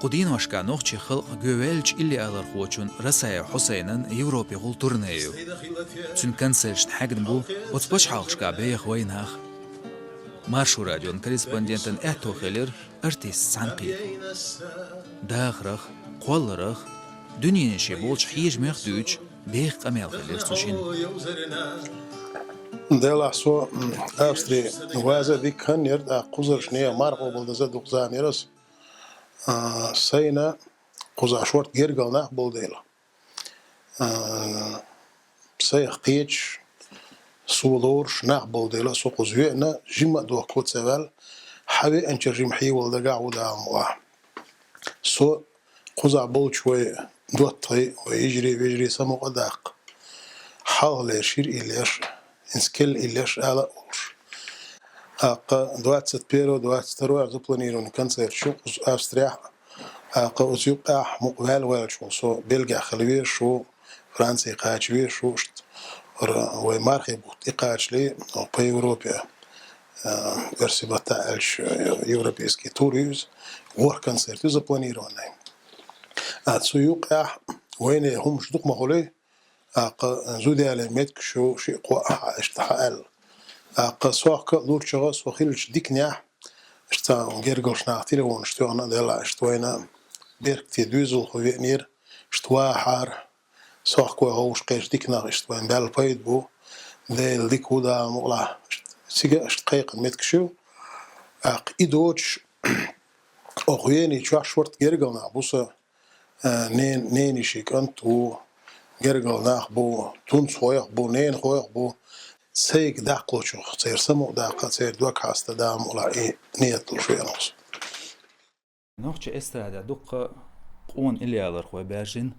قدين وشكا نوخشي خلق جوالج اللي ألر خوچون رسايا حسينن يوروبي غول تورنيو تون كنسلشت حقن بو وتبش حاوشكا بيخ وينهاخ مارشو راديون كريسبوندينتن اعتو خيلر ارتيس سانقي داغرخ قولرخ دنيا نشي بولش حيج ميخدوش بيخ قميل خيلر سوشين دلا سو أستري وازا ذيك كان يرد قزر شنيا مارقو بلدزا دوقزان يرس سينا قزا شورت جيرقلنا بلديلا سيخ قيتش سولور شناق بلديلا سو قزوينا جمع دوق كوت سوال حبي أنشر جمحي ولدقا ودا مواه سو قزا بلش وي دوطي ويجري سمو قداق حال يشير إليش إنسكيل إليش على أولش دوات ستبيرو دوات ستروع زبلانيرون كانسير شو أستريح وزيوقع مقبال والشو سو بلغا خلوير شو فرنسي قاچوير شو ومارخي بوت إقاچ لي أو بي أوروبيا ارسباتا الش يوروبيسكي توريوز ور كانسير زبلانيرون أتسو يوقع وين هم شدوق مغولي زودي على ميتك شو شيء قوة اشتحال سواك لور شغا سوخيلش ديكنيا اشتا جيرجلش نعتيله ونشتو أنا دلا اشتوينا بيرك تدوزل خوينير اشتوا حار سواك قوة هوش قيش ديكنا اشتوين بالبايد بو ديل ديكودا مغلا سيجا اشتقيق ميتك شو إيدوش أخويني شو شورت جيرجلنا بوسا نين شيك أنتو جرجل ناخ بو تونس خويخ بو نين خويخ بو سيك داقلو شو سير سمو داقة سير دوك حاستا دام ولا إيه نيت لشوية نص نوخشي استرادا دوق قون اللي ألر خوي بارجين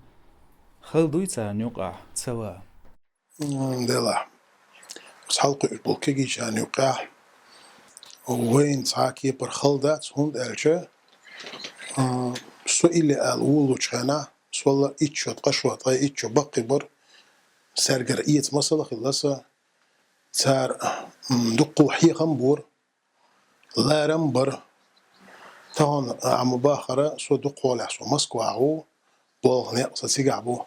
خل دويتسا نيوقع تسوا ديلا بس حلقو إشبول كيجي شان يوقع وين ساكي برخلدات هند ألشا سو اللي ألولو شانا سوالا إيتشو تقشوة طاي إيتشو بقي بر سارقر إيت مصلا خلصا سار دقو حيقا بور لا رمبر تهون عم باخرة سو دقو لحسو مسكو عو بوغ نقصة سيقعبو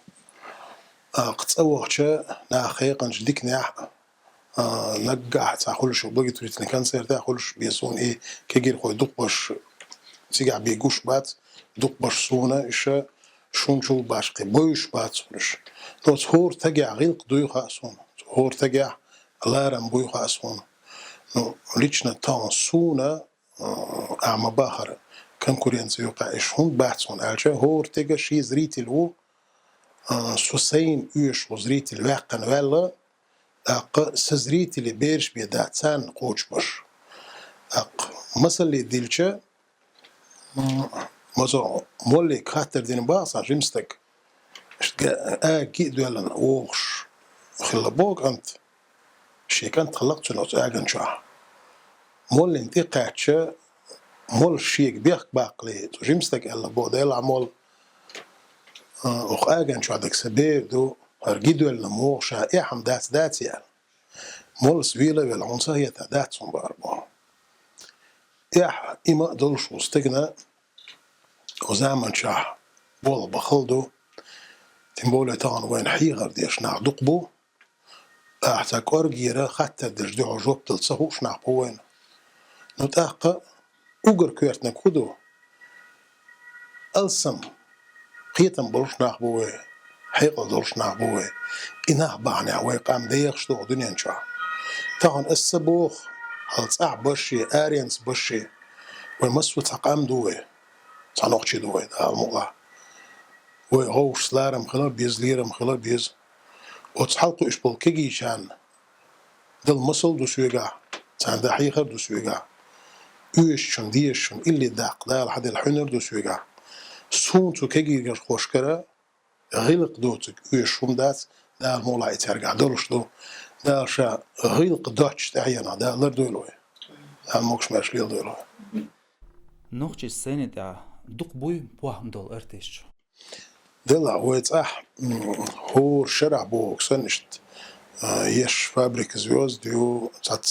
قتصوغشا ناخيقا جديك ناح نقع تاخلش وبقي تريتني كانسير تاخلش بيسون إيه كيجير خوي دقبش سيقع بيقوش بات دقبش سونا إشا شونشول باشقي بويش بات سونش نوت هور تقع غيلق دويخا سونا هور تقع لارم بويخا سونا نو ليشنا تاون سونا أعمى باخر كان كوريان سيوقع إشون باتسون ألشا هور تقع شي زريتي لو سوسين إيش وزريتي الواقن ولا سزريتي اللي بيرش بيداتسان قوش بش مثل اللي ديلشا مثلا مولي خاطر دين باصا جمستك كي دولا اوغش خلبوك انت شي كانت خلقت شنو اجن شاه مول انت قاتشا مول شيك بيخ باقلي جمستك الا بوديل عمول اخ اجن شو هذاك سبيب دو هرجيدو الا موغشا اي حمدات دات يعني مول سويله بالعنصه هي تدات صنباربو إما دولش وستجنا وزامن شاه بول بخلدو تنبولة تان وين حيغر ديش نعدقبو أحتا كورجيرا خاطر ديش ديعو جوب تلصهوش نعبو وين نتاقا أوغر كويرتنا كودو ألسم قيتن بولش نعبو وين حيقل دولش نعبو وين إناه بعني عوي قام ديخش دو دنيا نشاه تان السبوخ هلصع بشي آرينس بشي ومسو تقام دوي تانوخشي دوي دا المغلا وهوش سلارم خلا بيز ليرم خلا بيز وتحلقو إشبول كيجي شان دل مصل دو سويقع تان دا حيخر دو سويقع يوششن ديشن اللي داق دا لحد الحنر دو سويقع سونتو كيجي غير خوشكرا غيلق دوتك يوششن دات دا المولا يترقع دولش دو دا شا غيلق دوتش تعينا دا لردولوي دا الموكش ماشليل دولوي نوخشي السنة دا دوق بوي بوهم دول ارتيش دلا ويتاح هو شرع بو كسنشت يش فابريك زوز ديو تات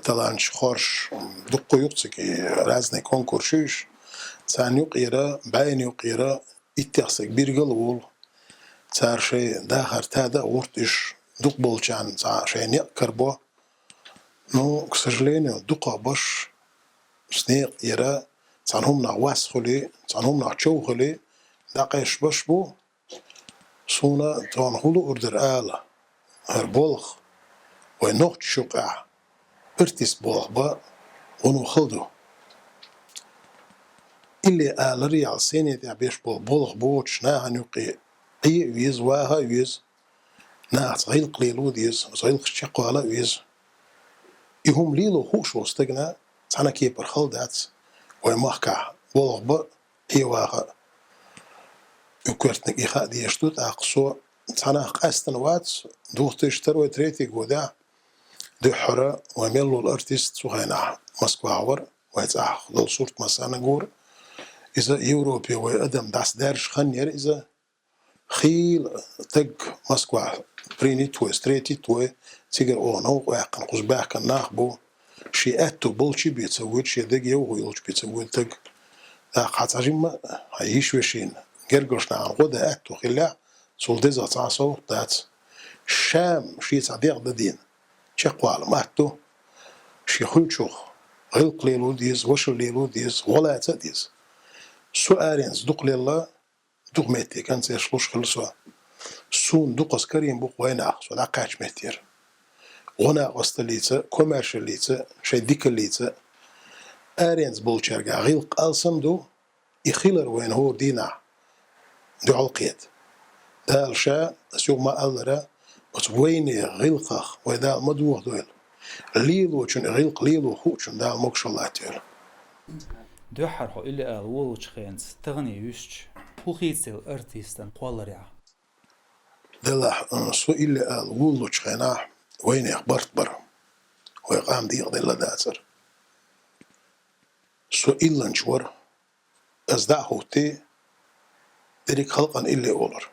تلانش خورش دقو يقتك رازني كونكورشيش سان يقيرا باين يقيرا اتخسك بيرغلول صار شيء داخر تادا ورتش دوق بولشان صار شيء يكربو نو كسجلين دوقا باش سنيق يرا صانهم نعواس خلي صانهم نعشو خلي داقيش باش بو سونا تون هلو أردر آلا هربولخ ونوخت شقع ارتس بولخ با ونو خلدو اللي آل ريال سيني دي بيش بولخ بوش ناها نوقي قي ويز واها ويز ناها صغيل قليلو ديز صغيل شقوالا ويز يهم ليلو خوش وستقنا سانا كيبر خلدات ويمحكا بولخ با هي واها يكورتنك إخاء ديشتوت أقصو سانا قاستن وات دوختشتر وتريتي قودا دو حرة وميلو الارتيست سوغينا مسكوا عور ويتاح دول صورة مسانا قور إذا يوروبي ويقدم داس دارش خنير إذا خيل تق مسكوا بريني توي ستريتي توي تيجر أونو ويقن قزباح كان ناخبو شي أتو بولشي بيتسويت شي دق يوغو يلش بيتسويت تق قاعد عجيما هيش وشين جرجوش نعم غدا أتو خلا سولديزا تعصو دات شام شي صديق دين شقوال ماتو شي خلشوخ غير قليلو ديز وش الليلو ديز ولا تديز سؤالين دوق لله دوق ميتي كان سيشلوش خلصوا سون دوق سكرين بوق وين أخصو دا قاش مهتير غنا وستليتا كوميرشاليتا شي ديكاليتا آرينز بولشارقا غير قالسم دو يخيلر وين هو دينا دو علقيت دال شا اسيوغ ما ألرا وتويني غلقخ ويدال مدوخ دويل ليلو چون غلق ليلو هو چون دال موكشلاتير دو حرحو إلي آل وولوش خينس تغني يوشش بوخيتسيل أرتيستان قوالريا دلح سو إلي آل وولوش خينا وين يخبرت بر ويقام ديق دل داتر سو إلا نشور أزدع هوتي دريك خلقا إلي أولر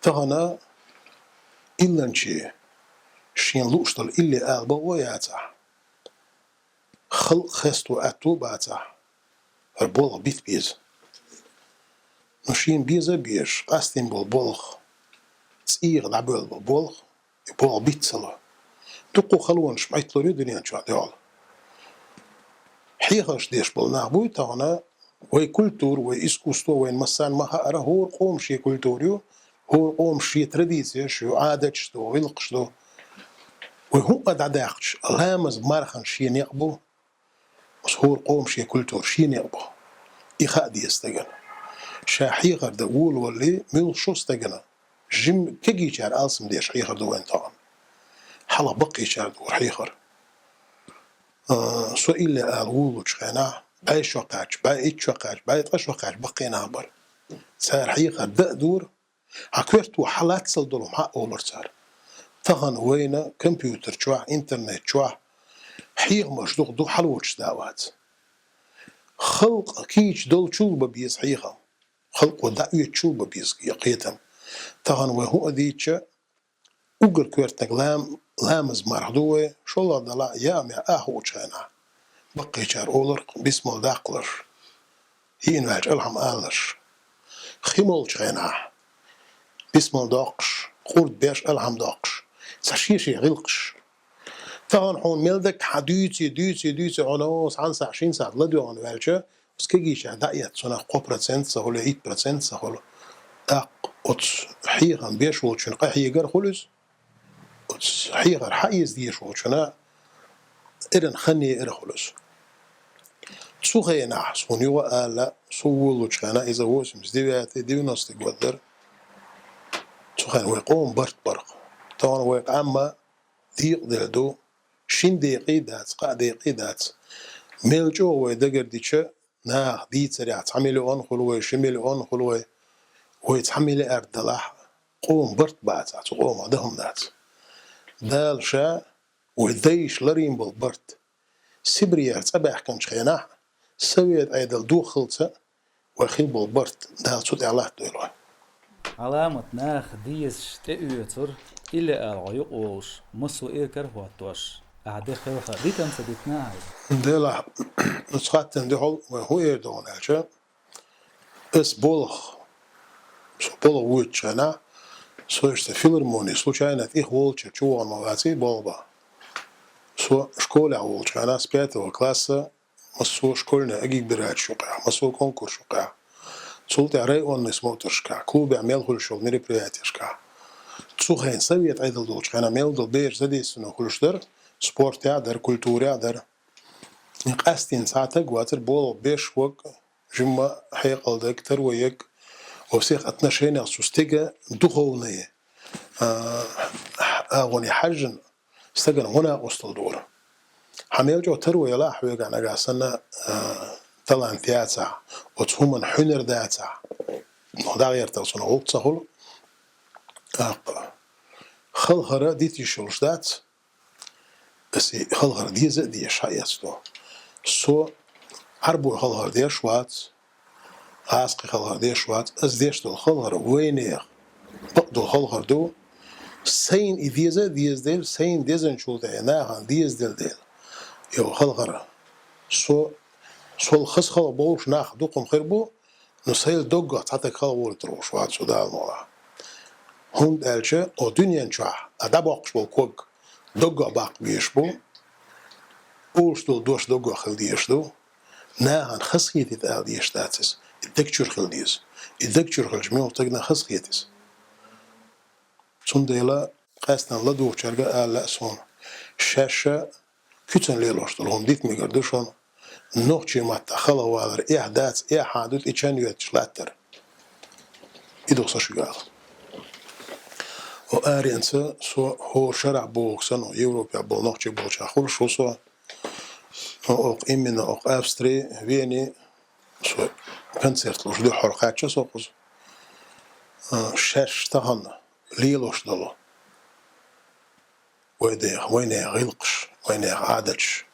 تغنى إلا نشي شين لوشتل إلي آل بوياتا خلق خستو أتو باتا هربولغ بيت بيز نشين بيزا بيش قاستين بالبولغ تسيغ دعبول بالبولغ يبولغ بيت سلا تقو خلوان شمعيت لوريو دنيا نشوع ديال حيخش ديش بالنعبوي تغنى وي كولتور وي إسكوستو وين مسان مها أرى هو قوم شي كولتوريو هو قوم شي تراديسيا شو عادتشتو غلقشتو وهو قد داقش لامز مارخن شي نيقبو بس هو قوم شي كولتور شي نيقبو إخاء دي استغن شاحيغر دقول واللي ميل شو استغن جم كجي شار آلسم ديش حيغر دوين طعم حلا بقي شار دور حيغر سو إلا آلولو شخينا باي شوقاش باي إتشوقاش باي تشوقاش بقينا بر سار حيغر دور هكويرتو حالات سلدلهم حق أولر سار تغن وينا كمبيوتر شوح إنترنت شوح حيغ مشدوق دو حلوش داوات خلق كيش دول شو ببيز حيغا خلق ودعوية شو ببيز يقيتم تغن وهو ديتشا وقر كويرتك لامز مرحدوه شو الله دلا يامي آهو شانا بقي شار أولر بسم الله داقلر هين واج ألهم آلش خيمول شانا بسم الله داقش قرد بيش ألهم داقش ساشيشي غلقش تغن حون ملدك دوتي عنوس عن 20 ساعة لدو عن والشة بس كيجيش دعيت سنة قو % سهولة 8% سهولة داق أتس حيغن بيش وشن قحيقر خلص أتس حيغر حيز ديش وشنا إرن خني إر خلص سو خينا سونيو آلا سو ولوشنا إذا هو سمس ديواتي ديو نستق ودر سو خين ويقوم برت برق طبعا ويق عما ديق دلدو شين دقيقة دات قا دقيقة دات ميلجو ويدقر ديشة ناخ دي تريع تعملي أون خلوه شميلي أون خلوه ويتحملي أردلاح قوم برت باتا تقوم عدهم دات دال شا ويديش لرين بالبرت سبريا تبع كان شخيناح سويت أيدل دو خلطة وخيل بالبرت دال صوت إعلاه دولوه علامة ناخ ديس تأويتر إلي آل عيق أوش مسو إيكر هواتوش أعدي خلق دي تمسدتنا ديلا نسخات دهول وهو يدون أشياء اس بولخ سو بولخ ويتشانا سو است فيلرموني случайно их волча чего он молодцы болба سو школа волчана с 5 класса مسو школьная أجيب شقة مسو конкурс شقة سولت عليه он смотр شقة клуб يعمل كل شغل мероприятие شقة سوخين سويت عيد الدولش أنا ميل دل بير زدي سنو كلش در سبورت يعدر كولتور يعدر قاستين ساعتك واتر بول بيش وق جمع حيق دكتور ويك وسيخ أتنشينا سوستيجا دخولنية أغني حجن استجن هنا وسط الدور حميل جو تروي لا حويق أنا قاسنا طلعن ثياتة وتهمن حنر داتا ودا غير توصل غلط سهل خلخرة ديتي شلشدات بس خلخرة ديزة دي شايستو سو عربو خلخرة دي شوات عاسقي خلخرة دي شوات از ديشتو الخلخرة وينير بقدو الخلخرة دو سين إديزة ديز ديل سين ديزن شو ديناها ديز ديل يو خلخرة سو الخس خلا بولش ناخ دوقم خربو نسيل دوغا تعطيك خلا بول شوات سو دال مولا هند ألشة أو دنيا شاع أدباقش بالكوج دوغا باق بيشبو أوشتو دوش دوغا خلديشتو ناهن خسخيتي تال ديشتاتس الدكتور خلديس الدكتور خلجميو تجنا خسخيتس سنديلا قاسنا لدو شرقة آل لأسون شاشة كتن ليلوشتو لهم ديت ميقردوشون نوخشي ماتا خلا والر إحداث حادث إيشان يتشلاتر إدو ساشيغال وآرينسا سو هو شرع بوكسن ويوروبيا بولنوخشي بولشا خول شو سو أوق إمنا أوق أبستري فيني سو كونسرت لوش دو حرقات شو سوقز شاش تهن ليلوش دلو ويني غلقش ويني عادش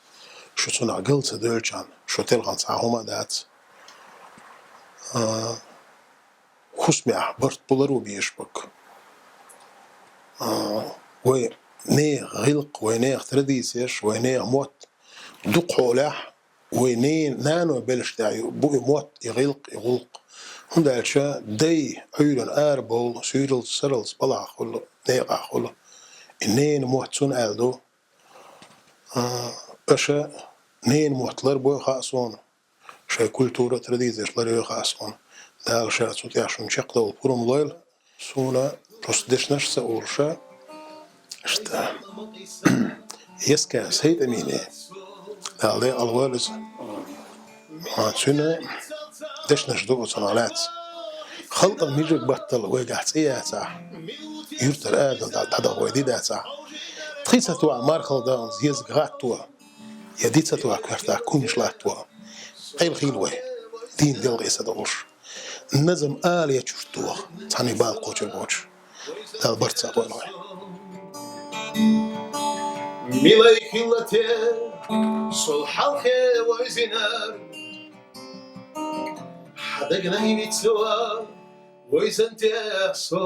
شو صنع قلت دولشان شو تلغن ساهما دات خسمي أحبرت بولرو بيشبك ويني غلق ويني ترديسيش ويني موت دق حولح ويني نانو بلش داعي بوي موت يغلق هند الشا دي عيلن أربول سيرل سرلز بلا خلو نيقا خلو إنين موت سون ألدو أشا نين موت لربو خاصون شاي كولتورة ترديزيش لربو خاصون دال شا صوتي عشان شقدو البورم لويل سونا رسدشنش سأولشا اشتا يسكا سيد أميني دالي الوالز سنة دشنش دوغو صنالات خلط الميجوك بطل ويقعت إياتا يرتر آدل دال تدغ ويديداتا تخيصة توع مارخل دان زيزق غات توع يديتة توع كورتا كونش لات توع قيل خيلوي دين دل غيسة دولش النظم آلية تشوش توع تاني بالقوش البوش دال برتسا بولوي ميلاي خيلتي sol halke voizinar hadagna inizio voizante so